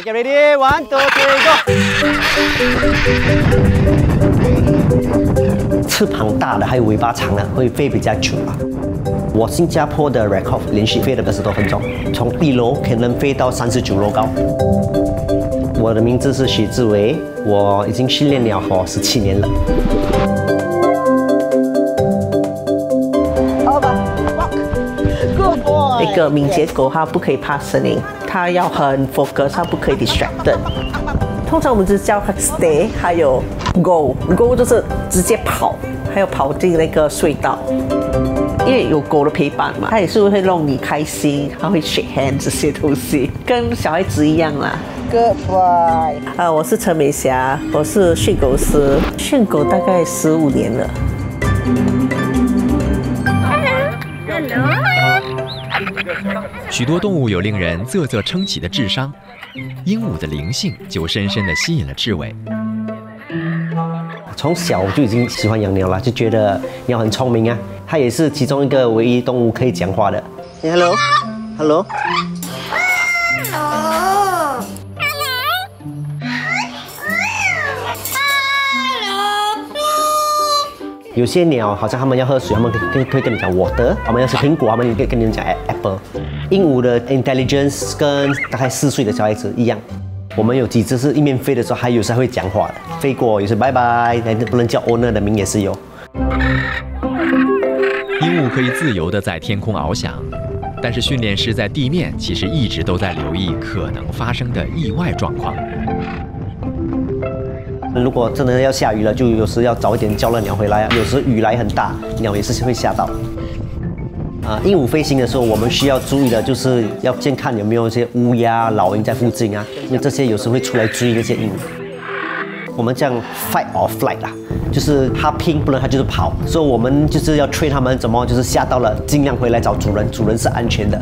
Okay, ready? 1, 2, 3, go. 翅膀大的还有尾巴长的会飞比较久啊。我新加坡的 record 连续飞了20多分钟，从1楼可能飞到39楼高。我的名字是许志伟，我已经训练了17年了。一个敏捷狗，它不可以怕声音，它要很 focus， 它不可以 distracted。通常我们只叫它 stay， 还有 go 就是直接跑，还有跑进那个隧道。因为有狗的陪伴嘛，它也是会让你开心，它会 shake hand 这些东西，跟小孩子一样啦。Good boy。我是陈美霞，我是训狗师，训狗大概15年了。许多动物有令人啧啧称奇的智商，鹦鹉的灵性就深深地吸引了志伟。从小就已经喜欢养鸟了，就觉得鸟很聪明啊。它也是其中一个唯一动物可以讲话的。Hello。有些鸟好像它们要喝水，它们会跟你讲water；我们要吃苹果，它们可以跟你讲 apple。鹦鹉的 intelligence 跟大概4岁的小孩子一样。我们有几只是一面飞的时候，还有时会讲话的，飞过有时拜拜，不能叫 owner 的名也是有。鹦鹉可以自由地在天空翱翔，但是训练师在地面其实一直都在留意可能发生的意外状况。如果真的要下雨了，就有时要早一点叫了鸟回来啊。有时雨来很大，鸟也是会吓到。鹦鹉飞行的时候，我们需要注意的就是要先看有没有一些乌鸦、老鹰在附近啊，因为这些有时会出来追那些鹦鹉。我们叫 fight or flight 啦，就是它拼，不然它就是跑。所以我们就是要 train 它们怎么就是吓到了，尽量回来找主人，主人是安全的。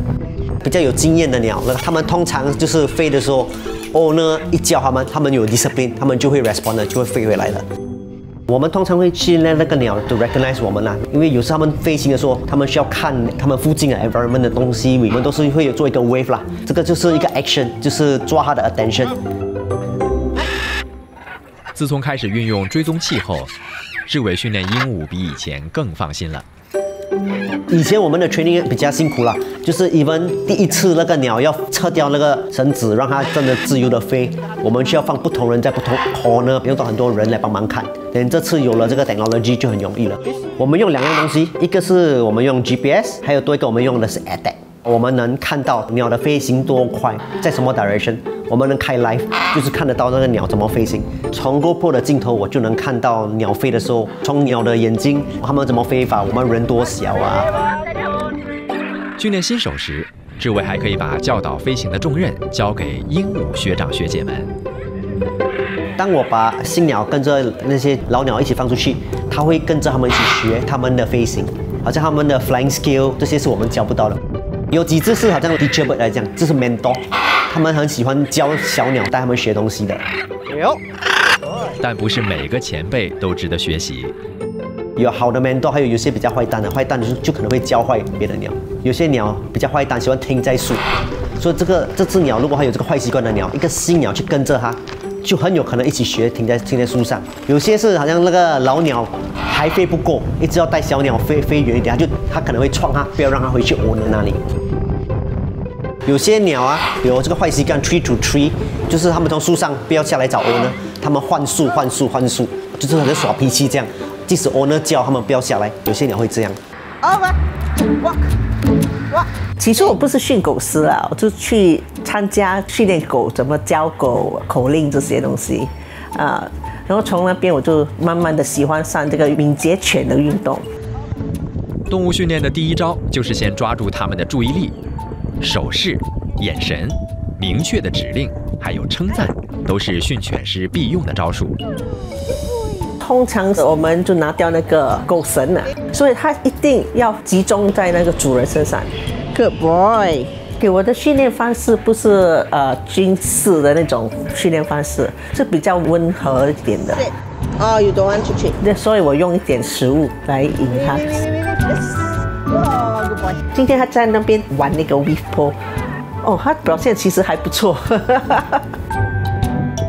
比较有经验的鸟，它们通常就是飞的时候。owner 一叫它们有 discipline， 它们就会 respond 的，就会飞回来了。我们通常会训练那个鸟 to recognize 我们啦，因为有时候它们飞行的时候，它们需要看它们附近的 environment 的东西，我们都是会有做一个 wave 啦，这个就是一个 action， 就是抓它的 attention。自从开始运用追踪器后，志伟训练鹦鹉比以前更放心了。以前我们的 training 比较辛苦啦，就是 even 第一次那个鸟要撤掉那个绳子，让它真的自由的飞，我们需要放不同人在不同 corner， 用到很多人来帮忙看。等这次有了这个 technology 就很容易了。我们用2样东西，一个是我们用 GPS， 还有多一个我们用的是 AirTag。我们能看到鸟的飞行多快，在什么 direction， 我们能开 live， 就是看得到那个鸟怎么飞行。从 GoPro 的镜头，我就能看到鸟飞的时候，从鸟的眼睛，它们怎么飞法，我们人多小啊。训练新手时，志伟还可以把教导飞行的重任交给鹦鹉学长学姐们。当我把新鸟跟着那些老鸟一起放出去，它会跟着他们一起学他们的飞行，好像他们的 flying skill 这些是我们教不到的。有几只是好像 teacher bird 来讲，这是 mentor， 他们很喜欢教小鸟带他们学东西的。但不是每个前辈都值得学习。有好的 mentor， 还有些比较坏蛋的，坏蛋就可能会教坏别的鸟。有些鸟比较坏蛋，喜欢停在树，所以这只鸟如果还有这个坏习惯的鸟，一个新鸟去跟着它，就很有可能一起学停在树上。有些是好像那个老鸟还飞不过，一直要带小鸟飞远一点，它可能会撞它，不要让它回去 owner 那里。有些鸟啊有这个坏习惯 tree to tree， 就是他们从树上不要下来找 owner， 他们换树，就是好像耍脾气这样。即使 owner 叫他们不要下来，有些鸟会这样。其实我不是训狗师啦，我就去参加训练狗怎么教狗口令这些东西然后从那边我就慢慢的喜欢上这个敏捷犬的运动。动物训练的第一招就是先抓住它们的注意力，手势、眼神、明确的指令，还有称赞，都是训犬师必用的招数。通常我们就拿掉那个狗绳了，所以它一定要集中在那个主人身上。Good boy。给我的训练方式不是军事的那种训练方式，是比较温和一点的。You don't want to cheat。所以我用一点食物来引它。今天他在那边玩那个 wave pole，哦，它表现其实还不错。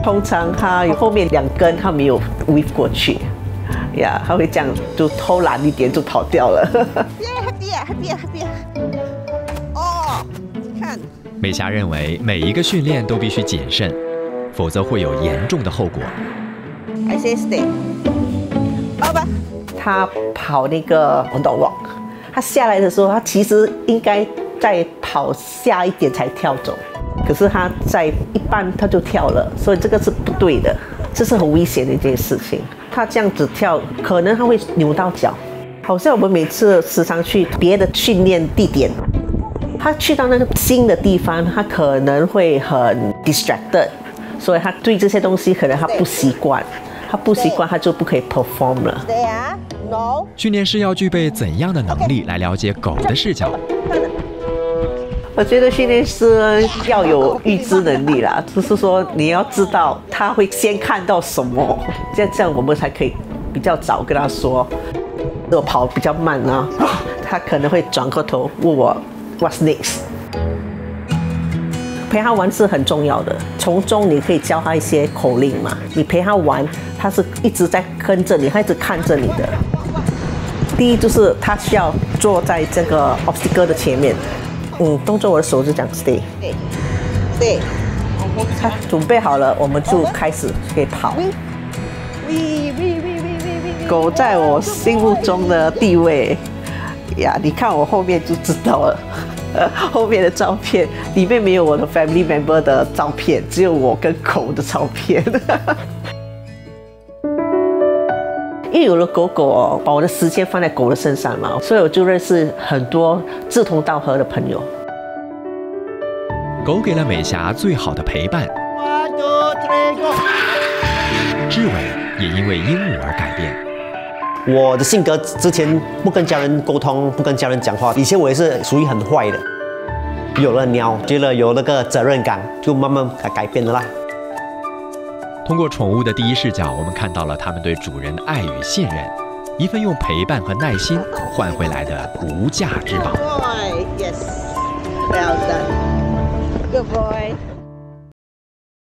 通常它有后面2根它没有 weave 过去，呀，它会这样就偷懒一点就跑掉了。happy。哦，你看。美霞认为每一个训练都必须谨慎，否则会有严重的后果。I say stay。好吧。他跑那个 on the walk， 他下来的时候，他其实应该再跑下一点才跳走，可是他在一半他就跳了，所以这个是不对的，这是很危险的一件事情。他这样子跳，可能他会扭到脚。好像我们每次时常去别的训练地点，他去到那个新的地方，他可能会很 distracted， 所以他对这些东西可能他不习惯，他就不可以 perform 了。对啊 ，no。训练师要具备怎样的能力来了解狗的视角？我觉得训练师要有预知能力啦，就是说你要知道他会先看到什么，这样我们才可以比较早跟他说。如果跑比较慢啊，他可能会转过头问我 What's next？ 陪他玩是很重要的，从中你可以教他一些口令嘛。你陪他玩，他是一直在跟着你，他一直看着你的。第一就是他需要坐在这个 obstacle 的前面，动作我的手就这样 stay。他准备好了，我们就开始可以跑。狗在我心目中的地位呀，你看我后面就知道了。后面的照片里面没有我的 family member 的照片，只有我跟狗的照片。因为有了狗狗把我的时间放在狗的身上嘛，所以我就认识很多志同道合的朋友。狗给了美霞最好的陪伴。志伟也因为鹦鹉而改变。我的性格之前不跟家人沟通，不跟家人讲话。以前我也是属于很坏的，有了鸟，觉得有那个责任感，就慢慢改变了啦。通过宠物的第一视角，我们看到了它们对主人的爱与信任，一份用陪伴和耐心换回来的无价之宝。Good boy, yes, well done, good boy.